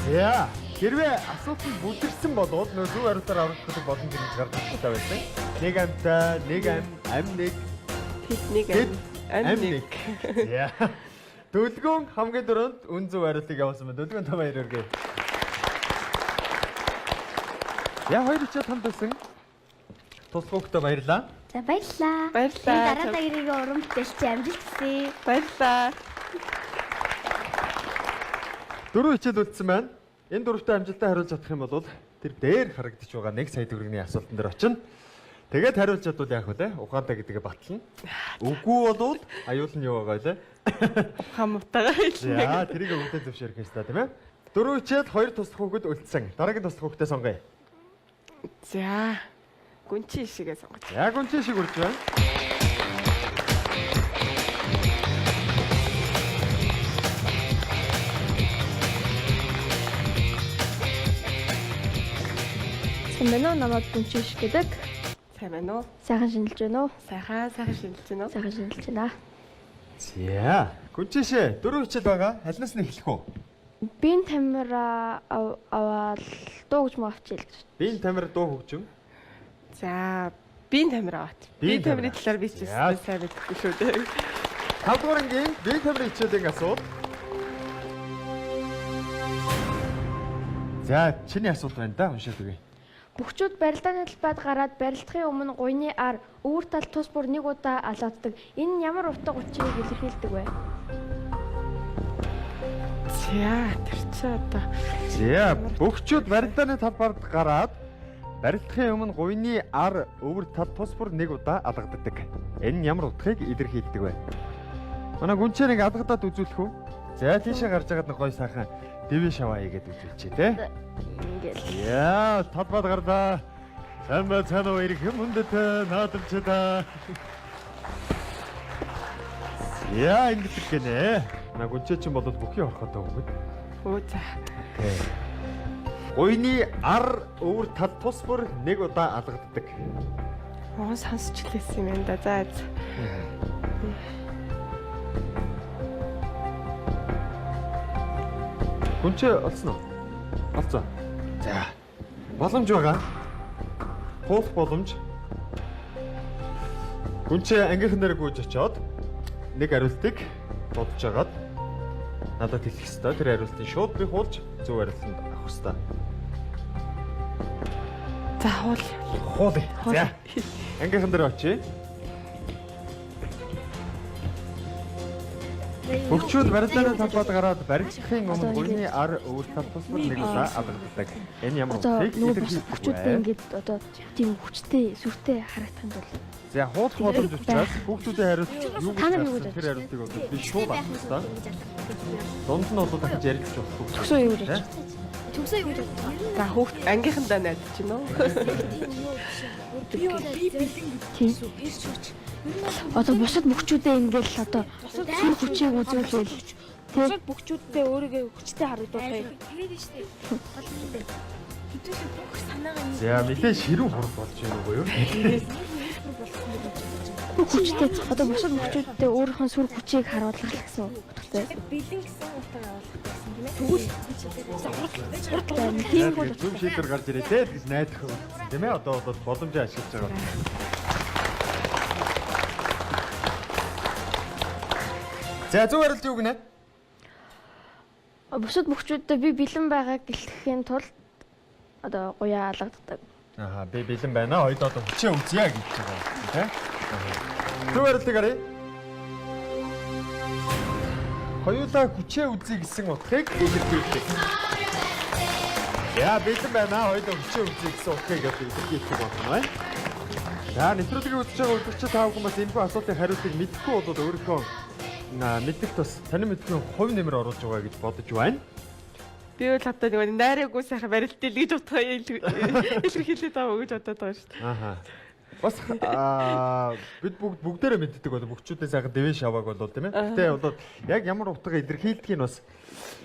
За, хэрвээ асуултанд бүдэрсэн болоод нөө зөв хариултаар аврагдах боломж гэж гарч ирсэн байсан. Нэг амтай, нэг ам нэг. Тэд нэг ам нэг. За. Дүлгүн хамгийн дөрөнд үн зөв хариултыг явуулсан байна. Дүлгүн та баяр хүргэе. Яа хоёр ч хамт байсан. Тусгуугтаа баярлаа. За баярлаа. Баярлалаа. Дараа дагэрийн уран бүтээлч амжилт хүсье. Баярлалаа. Дөрөв хичээл үлдсэн байна. Энэ дөрөвтэй амжилттай хариулж чадах юм бол тэр дээр харагдаж байгаа 1 сая төгрөгийн асуултан дээр очино. Тэгээд хариулж чадвал яах вэ? Ухаантай гэдгээ батлана. Үгүй болвол аюул нь юу байгаа вэ? Хамтайгаа хэлнэ. За, тэрийг өвдөө зөвшөөрөх ёстой тийм ээ. Дөрөв хичээл 2 туслах хүүхэд үлдсэн. Дараагийн туслах хүүхдээ сонгоё. За. Гүнчи шигээ сонгож. Яг гүнчи шиг үрж байна. Сайн байна уу? Намайг Гүнчи шиг гэдэг. Сайн байна уу? Сайхан шинжилж байна уу? Сайхан шинжилж байна уу? Сайхан шинжилж байна. За, гүнчи шээ 4 хичээл байгаа. Алнаас нь эхлэх үү? Бин камера аваад дуу гэж авчил гэж. Бин камер дуу хөгжим. За, бин камер аваад. Бин камерын талаар би ч сайн мэдэхгүй шүү дээ. 5 дугаар ангийн бин камерын хичээлийн асуулт. За, чиний асуулт байна да, уншаад өгье. Бөхчүүд барилдааны талбайд гараад барилдахын өмнө гуйны ар өвөр тал тус бүр нэг удаа алааддаг. Энэ нь ямар утга учирыг илэрхийлдэг вэ? За, тэр чи одоо. За, бөхчүүд барилдааны талбайд гараад барилдахын өмнө гуйны ар өвөр тал тус бүр нэг удаа алгаддаг. Энэ нь ямар утгыг илэрхийлдэг вэ? Манай гүнчээр нэг алгадаад үзүүлэх үү? За, тийшээ гарч байгаад нэг гой сайхан дэвэ шаваа хийгээд үзүүлчихье те. Ингээл. Яа, талбайд гарлаа. Сайн байна уу ирэх мөндөд наадамчдаа. Яа, ингэж гэнэ. На гүнчээ чинь болоод бүхий ороход өгөөд. Оо за. Гуйны ар өвөр тал тус бүр нэг удаа алгаддаг. Оо сонсч лээсэн юм да. За. Гүнчээ олсон уу? Олцоо. За. Боломж байгаа. Хуулах боломж. Гүнчээ ангийнхан дээр гүйж очиод нэг хариултыг бодож агаад надад хэлэх ёстой. Тэр хариултыг шууд би хуулж зөв хариултанд авах ёстой. За хуул. Хууль. За. Ангийнхан дээр очие. Хөгчүүд барилдааны талбайд гараад баригдахын өмнө гурны ар өвөл тал тусмал нэг удаа алгаддаг. Энэ ямар үгтэй? Хүчтэй ингээд одоо тийм хүчтэй сүртэй харагдахын тулд За хууль боломж учраас хүүхдүүдийн хариулт юу гэж хэлсэн тэр хариултыг бол би шууд авах хэрэгтэй. Дунд нь бол дахиж ярих гэж болох. төгсөө юу гэж бодож Төгсөө юу гэж бодсон? За хүүхд ангийнхандаа найдаж байна уу? одоо бусад мөхчүүдээ ингээл одоо сүр хүчийг үзүүлээл бусад бүгчүүддээ өөрийгөө хүчтэй харагдуулах юм. За мэдээж ширүүн хурд болж байна уу юу? хүчтэй одоо бусад мөхчүүддээ өөрийнхөө сүр хүчийг харуулах гэсэн утгатай. Бэлэн гэсэн утгаар агуулах гэсэн. Тэгвэл Тийм бол Зөв шийдвэр гарч ирээ те гэж найдах үү? Тийм ээ одоо бол боломжоо ашиглаж байгаа. За зөв хариулт юу гинэ? бусад мөхчүүддээ би бэлэн байгааг гэлтгэхийн тулд одоо гуяа алгаддаг. Аа би бэлэн байна. Хоёд одоо хүчээ үзье гэж байгаа тийм. Зөв хариултыг харъя. Хоёулаа хүчээ үзье гэсэн утгыг илэрхийлдэг. Яа бэлэн байна. Хоёулаа хүчээ үзье гэсэн утгыг илэрхийлдэг байна. За нэвтрүүлгийг үзэж байгаа үзэгчид тав хүмүүс энэхүү асуултын хариултыг мэдэхгүй бол өөрийнхөө мэддэг тус таны мэдхийн хувь нэмэр оруулж байгаа гэж бодож байна. Би бол одоо нэг найраагүй сайхан барилтыг гэж утгаа илэрхийлээд байгаа гэж бодоод байгаа шүү дээ. Ааха. Бас бид бүгдээрээ мэддэг бол бүгчүүдээ сайхан дэвэн шавааг бол тийм ээ. Гэтэ бол яг ямар утгаа илэрхийлдгийг бас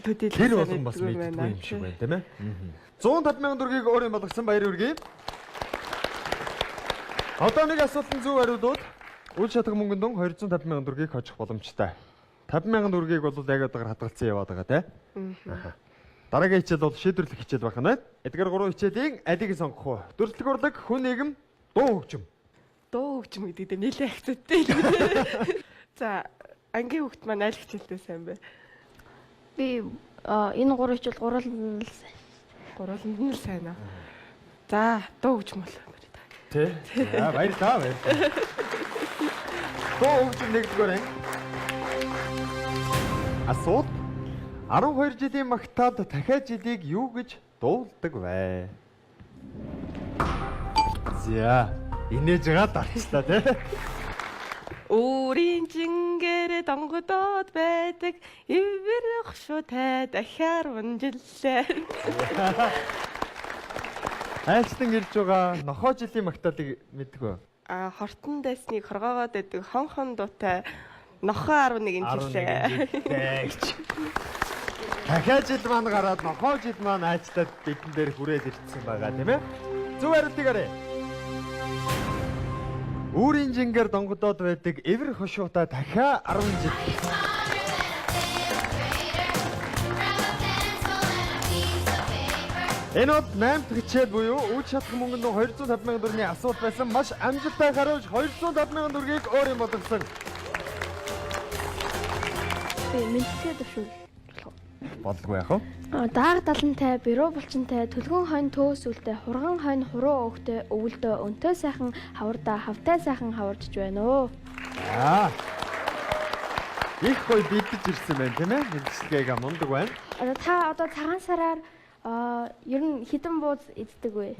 тэр болгон бас мэддэггүй юм шиг байна тийм ээ. 150,000 төгрөгийг өөрийн болгосон баяр хүргэе. Одоо нэг асуултын зөв хариулууд үл шатах мөнгөнд дун 250,000 төгрөгийг хожих боломжтой. 50,000 төгрөгийг бол яг одоор хадгалсан яваад байгаа тийм. Дараагийн хичээл бол шийдвэрлэх хичээл байх нь. Эдгээр 3 хичээлийн алийг сонгох уу? Дүрслэг урлаг, хүн нэгэн, дуу хөгжим. Дуу хөгжим гэдэг нь нэлээд хэцүүтэй. За ангийн хүүхд маань аль хичээлтэй сайн бэ? Би энэ 3 хичээл гурван Гурван нь л сайн аа. За дуу хөгжим бол. Тэ. За баярлалаа. Дуу хөгжим нэгдүгээр анги. Асуулт 12 жилийн магтаад дахиад жилийг юу гэж дуулдаг вэ? За, инээж байгаа дарчлаа тий. Өөрийн жингээр донгодод байдаг эвэр хөшөөтэй дахиад унжиллаа. Айчтан ирж байгаа нохоо жилийн магтаалыг мэддэг үү? Хортон дайсныг хоргоогоод байдаг хон дуутай нохоо 11 жилээ. Дахиад жил маань гараад нохоо жил маань айчтад бидэн дээр хүрээд ирсэн байгаа тийм ээ. Зөв хариултыг харъя. Өөрийн жингээр донгодод байдаг эвэр хошуутай дахиад 10 жил. Энэ бол 8 дахь хичээл буюу үл шатах мөнгөнд 250,000 төгрөгийн асуулт байсан. Маш амжилттай хариулж 250,000 төгрөгийг өөрийн болгосон. би мэдээ дэвшүүл. Болдгоо яах вэ? Дааг далантай, бирүү булчинтай, төлгөн хойно төөс үлдээ, хурган хойно хуруу өвгтэй, өвөлдөө өнтөө сайхан хаварда хавтай сайхан хаварчж байна өө. Их гоё бидэж ирсэн байна тийм ээ. Мэдсэлгээгээ мундаг байна. Та одоо цагаан сараар ер нь хідэн бууз иддэг вэ?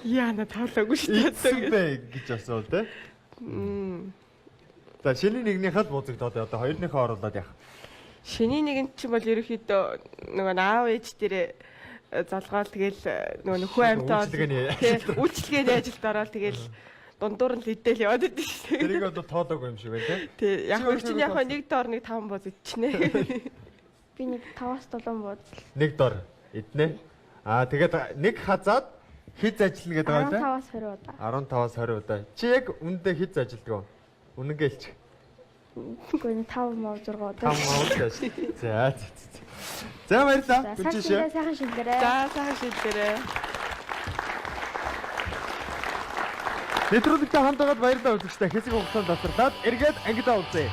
Яана таалаагүй шүү Идсэн дээ. бэ гэж асуул тий. За шиний нэгнийхээ бууцагдаад одоо хоёрныхоо оруулаад яах. Шиний нэгэн чинь бол ерөөхдөө нөгөө аав ээж дээрээ залгаал тэгэл нөгөө нөхөө амьтаа үйлчлэгээний ажилд ороод тэгэл дундуур нь лидэл яваад идэв шүү дээ. Тэрийг одоо тоолоогүй юм шиг байна тий. Тий яг чинь яг нэг доор нэг 5 бууз идчихнэ. Би нэг 5-7 бууз. Нэг дор эднэ. Тэгээд нэг хазаад хиз ажиллана гэдэг байгаа тий. 15-20 удаа. 15-аас 20 удаа. Чи яг үндэ хиз ажилдаг уу? Үнэнгэлч. Үгүй 5-6 удаа. 5 удаа. За. За баярлалаа. Гүнжишээ. Сайхан шилдэрээ. За сайхан шилдэрээ. Нэвтрүүлэгтэй хамт байгаад баярлалаа үзэгчдээ. Хэсэг хугацаанд тасралтаад эргээд ангидаа үзье.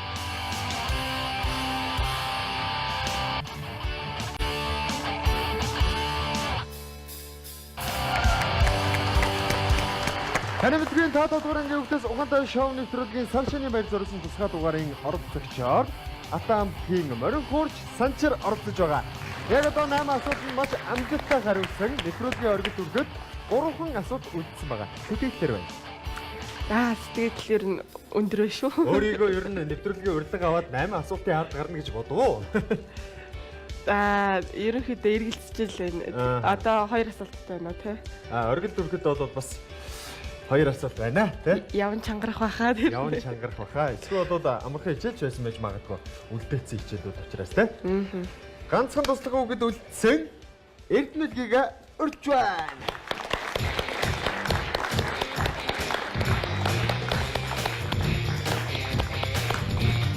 Таны мэдрэгийн та дугаарын хөвгтөөс ухаантай шоу нэвтрүүлгийн сар шинийн баяр зориулсан тусгай дугаарын оролцогчоор Атамхийн морин хуурч Санчир оролцож байгаа. Яг одоо 8 асуултанд маш амжилттай хариулсан нэвтрүүлгийн оргил үргэд 3 асуулт үлдсэн байгаа. Сэтгэлээр байна. Сэтгэл ер нь өндрөө шүү. Өөрийгөө ер нь нэвтрүүлгийн урилга аваад 8 асуултын ард гарна гэж бодов уу? Ерөнхийдөө эргэлзэж байна. Одоо 2 асуулттай байна тий. Оргил үргэд бол бас 2 асуулт байна тий. Явн чангарах байхаа тий. Явн чангарах байхаа. Эсвэл бол амархан хичээлж байсан байж магадгүй. Үлдээсэн хичээлүүд учраас тий. Ганцхан туслах үгэд үлдсэн Эрдэнэдгийг урьж байна.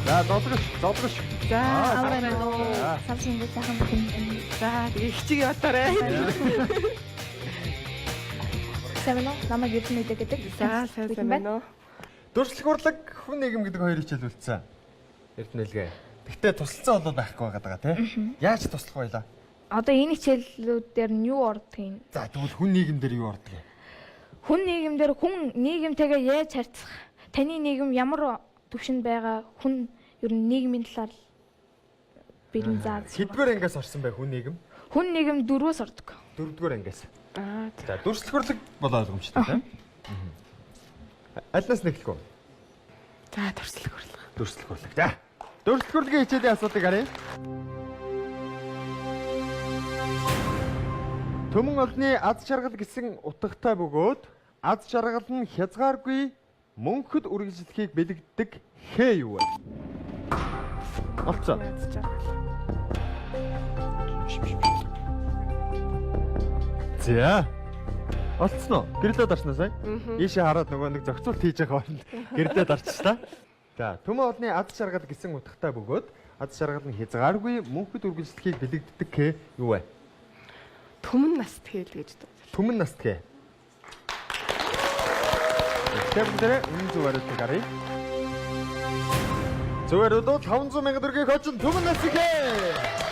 За зодгош. За аваарай нөө. Самсын дэс хаан бүхэн. За ихчиг ятаарай. Сэмнэ намайг Эрдэнэ гэдэг. За сайн байна уу? Дөрслөх урлаг хүн нийгэм гэдэг 2 хичээл үлдсэн. Эрдэнэлгээ. Гэхдээ тусалцаа бол байхгүй байгаа тий. Яаж туслах байлаа? Одоо энэ хичээллүүдээр нь юу ордог юм? За тэгвэл хүн нийгэмдэр юу ордог юм? Хүн нийгэмдэр хүн нийгэмтэйгээ яаж харьцах? Таны нийгэм ямар төвшөнд байгаа? Хүн ер нь нийгмийн талаар бэлэн зааж. Хэдвэр ангиас орсон бай хүн нийгэм? Хүн нийгэм 4-өөс ордог. 4-р ангиас. За дөрслөх урлаг бол ойлгомжтой тий. Алнаас нэглэх үү? За дөрслөх урлаг. Дөрслөх урлаг. За. Дөрслөх урлагийн хичээлийн асуултыг харъя. Төмөн олны аз жаргал гэсэн утгатай бөгөөд аз жаргал нь хязгааргүй мөнхөд үргэлжлэхийг бэлэгддэг хээ юу вэ? Олцоо. За. Олцсон уу? Гэрлээд орсноо сая. Ийшээ хараад нөгөө нэг зохицуулт хийж байгаа хооронд гэрлээд орчихлаа. За, төмөн олны аз жаргал гэсэн утгатай бөгөөд аз жаргал нь хязгааргүй мөнхөд үргэлжлэхийг бэлэгддэг хээ юу вэ? Төмөн наст хэл гэж дуу. Төмөн наст хээ. Тэвдэрэ энэ зүгээрээ гарыг. Зүгээр бол 500 сая төгрөгийг хоцсон төмөн наст хээ.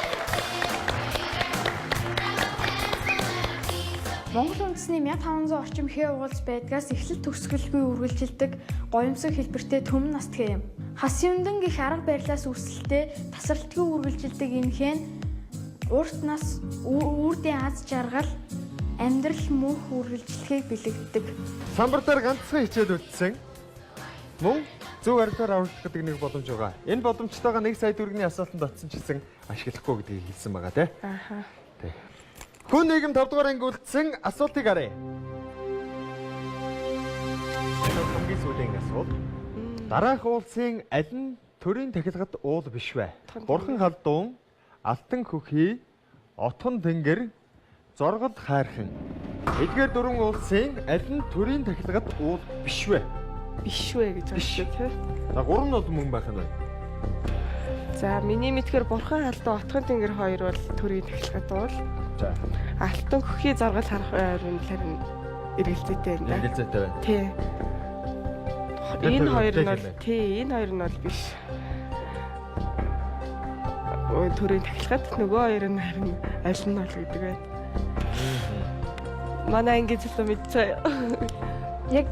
Монгол үндэсний 1500 орчим хээ уулз байдгаас эхлэл төгсгөлгүй үргэлжилдэг гоёмсог хэлбэртэй төмөн наст хээ юм. Хас юмдан гих арга барилаас үүсэлтэй тасралтгүй үргэлжилдэг энэ хээ нь урт нас үрдийн аз жаргал амьдрал мөнх үргэлжлэхийг бэлэгддэг. Самбар дээр ганцхан хичээл үлдсэн. Мөн зөв аргаар аврах гэдэг нэг боломж байгаа. Энэ боломжтойгоо 1 сая төгрөгийн асуултанд очсон ч гэсэн ашиглахгүй гэдгийг хэлсэн байгаа тий. Тий. Хүн нийгэм 5 дугаар анги үлдсэн асуултыг харъя. Хамгийн сүүлийн асуулт. Дараах уулсын аль нь төрийн тахилгад уул биш вэ? Бурхан халдуун, алтан хөхий, отхон тэнгэр, зоргод хайрхан. Эдгээр 4 уулсын аль нь төрийн тахилгад уул биш вэ? Биш вэ гэж байна тий. За 3 нь бол мөн байх нь байна. За миний мэдхээр бурхан халдуу отхон тэнгэр 2 бол төрийн тахилгад уул. За. Алтан хөхий заргал харах харин эргэлзээтэй байна. Эргэлзээтэй байна. Тий. Энэ хоёр нь бол тий, энэ хоёр нь бол биш. Төрийн тахилгад нөгөө хоёр нь харин аль нь бол гэдэг байна. Манай анги зөвлөө мэдчихээ. Яг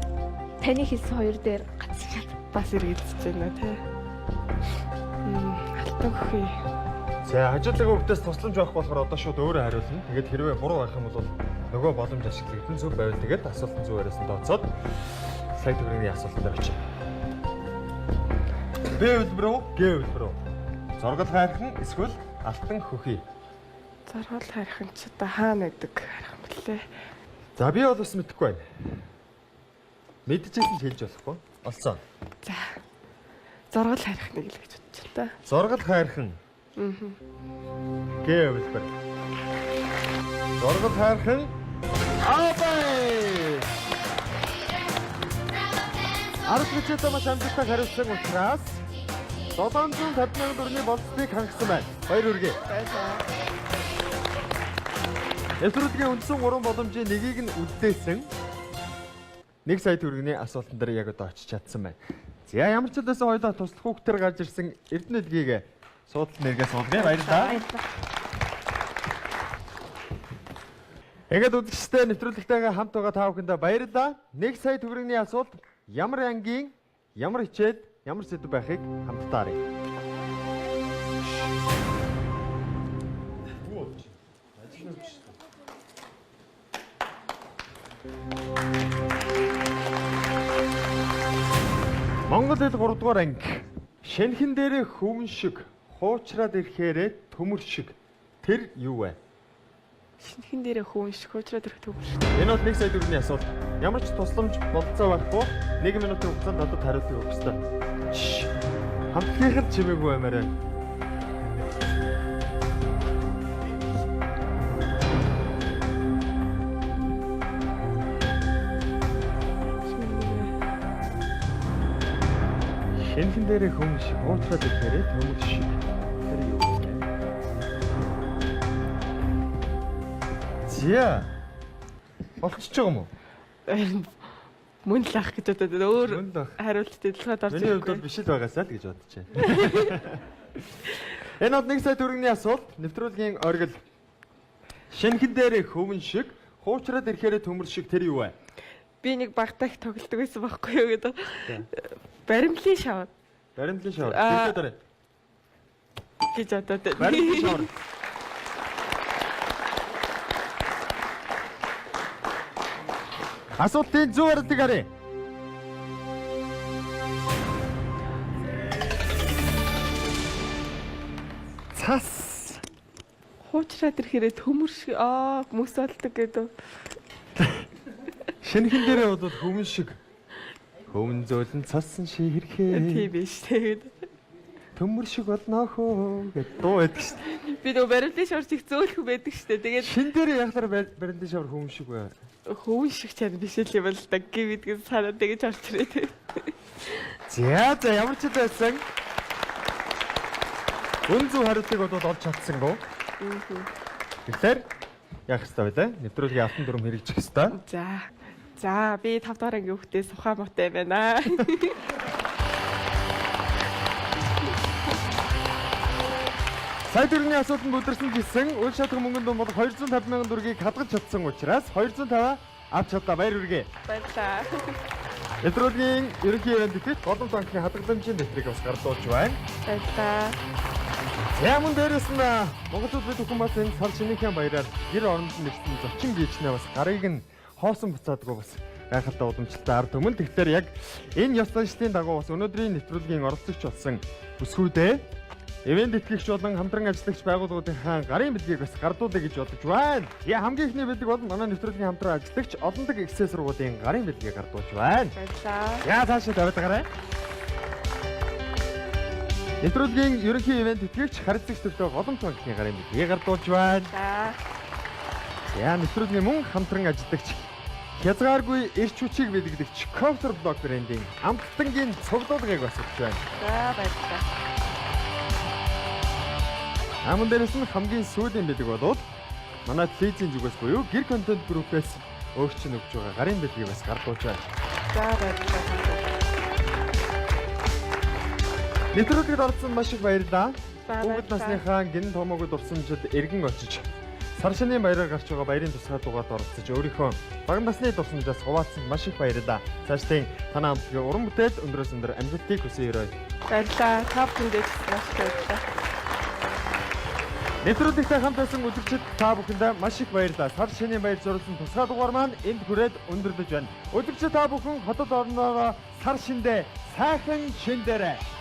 таны хэлсэн хоёр дээр гацчихад Бас эргэлзэж байна тий. Алтан хөхий. За хажуудлага хөвгтөөс тусламж авах болохоор одоо шууд өөрөө хариулна. Тэгээд хэрвээ буруу байх юм бол нөгөө боломж ашиглагдсан зөв байвал тэгээд асуултан зүгээрээс нь тооцоод сая төгрөгийн асуултанд очив. Б хэлбэр үү? Г хэлбэр үү? Зоргол хайрхан эсвэл алтан хөхий? Зоргол хайрхан ч одоо хаана гэдэг харах юм бэлээ. За би бол бас мэдэхгүй байна. Мэдчихсэн ч хэлж болохгүй. Олцоо. За. Зоргол хайрхныг л гэж бодчих та. Зоргол хайрхан. Г хэлбэр. Зоргол хайрхан. Авай! Ард хичээлээ маш амжилттай хариулсан учраас 750 сая төгрөгийн болцыг хангасан байна. Баяр хүргэе. Нэвтрүүлгийн үндсэн 3 боломжийн нэгийг нь үлдээсэн 1 сая төгрөгийн асуултан дээр яг одоо очиж чадсан байна. За ямар ч хэлсэн хоёлоо туслах хүүхдээр гарч ирсэн Эрдэнэлгийг суудал нэргээ суулгая. Баярлалаа. Ингээд үзэгчтэй нэвтрүүлэгтэйгээ хамт байгаа та бүхэндээ баярлалаа. 1 сая төгрөгийн асуулт ямар ангийн, ямар хичээл, ямар сэдв байхыг хамтдаа харъя. Монгол хэл 3 дугаар анги. Шинхэн дээрээ хөвөн шиг, хуучраад ирэхээрээ төмөр шиг. Тэр юу вэ? Шинхэн дээрээ хөвөн шиг хуучраад ирэх төмөр шиг. Энэ бол 1 сая төгрөгийн асуулт. Ямар ч тусламж болцоо байхгүй. 1 минутын хугацаанд надад хариултыг өгөх ёстой. Хамтлагийнхад чимээгүй баймаарай. Шинхэн дээрээ хөвөн шиг, хуучраад ирэхээрээ төмөр шиг. Тэр юу вэ? Зя. Болчихж байгаа юм уу? Мөн л ах гэж бодоод өөр хариултад дэлгээд орж миний хувьд бол биш л байгаасаа л гэж бодож байна. Энэ бол 1 сая төгрөгийн асуулт. Нэвтрүүлгийн оргил. Шинхэн дээрээ хөвөн шиг, хуучраад ирэхээрээ төмөр шиг тэр юу вэ? Би нэг багтаа их тоглодог байсан байхгүй юу гэдэг. Баримлын шавар. Баримлын шавар. Тэгтээ дараа. Гэж бодоод. Баримлын шавар. Асуултын зөв хариултыг харъя. Цас. Хуучраад ирэхээрээ төмөр шиг хүмүүс болдог гэдэг. Шинхэн дээрээ бодвол хөвөн шиг. Хөвөн зөөлөн цасан ширхээ. Тийм биш тэгээд. Төмөр шиг болно хөө гэд дуу байдаг шүү дээ. Би нөгөө баримлын шавар чиг зөөлөх байдаг шүү дээ. Тэгээд шин дээрээ яхаар баримлын шавар хөвөн шиг бай. хөвөн шиг чад биш л юм л да гівэдгэн санаад тэгэж орч ирээд. За ямар ч байсан. Үнзүү хариултыг бол олж чадсангүй. Тэгэхээр яах ёстой вэ? Нэвтрүүлгийн алтан дүрм хэрэгжих ёстой. За би 5 дахь ангийн хүүхдээс ухаан мотой байна. Сая төгрөгийн асуултанд өдөрсөн гэсэн үйл шатах мөнгөнд бол 250 мянган төгрөгийг хадгалж чадсан учраас 250 авч чадлаа. Баяр хүргэе. Баярлалаа. Нэвтрүүлгийн ерөнхий яванд итгэж голомт банкны хадгаламжийн дэвтрийг бас гардуулж байна. Баярлалаа. За мөн дээрээс нь монголчууд бид бүхэн бас энэ сар шинийхэн баяраар гэр оронд нэгсэн зочин гीचнээ бас гарыг нь хоосон буцаадгүй бас гайхалтай удамжтай ард түмэн. Тэгэхээр яг энэ ёс заншлын дагуу бас өнөөдрийн нэвтрүүлгийн оролцогч болсон бүсгүүдээ ивент итгэгч болон хамтран ажиллагч байгууллагуудынхаа гарын бэлгийг бас гардуулъя гэж бодож байна. Я хамгийн ихний бэлэг бол манай нэвтрүүлгийн хамтран ажиллагч олон даг эксэс сургуулийн гарын бэлгийг гардуулж байна. Баярлалаа. Я цаашаа тавьдагаарай. Нэвтрүүлгийн ерөнхий ивент итгэгч харилцагч төлөө голомт банкны гарын бэлгийг гардуулж байна. Я нэвтрүүлгийн мөн хамтран ажиллагч хязгааргүй эрч хүчийг бэлэгдэгч Counter Block брендийн амттангийн цуглуулгыг бас өгч байна. За баярлалаа. Аман дээрээс нь хамгийн сүүлийн бэлэг болоод манай телевизийн зүгээс буюу гэр контент группээс өөрчлөн өгч байгаа гарын бэлгийг бас гардуулж байна. За баярлалаа. Нэвтрүүлэгт орсон маш их баярлалаа. Бүгд насныхаа гин томоогод урсамжид эргэн очиж сар шинийн баяраар гарч байгаа баярын тусгай дугаард оролцож өөрийнхөө бага насны дурсамжаас хуваалцсан маш их баярлалаа. Цаашдын танай хамтлагийн уран бүтээл өндрөөс өндөр амжилтыг хүсье өрөө. Баярлалаа. Та бүхэндээ маш их баярлалаа. Нэвтрүүлэгтэй хамт байсан үзэгчид та бүхэндээ маш их баярлалаа. Сар шинийн баяр зориулсан тусгай дугаар маань энд хүрээд өндөрлөж байна. Үзэгчид та бүхэн хотод орноо сар шиндээ сайхан шиндээрээ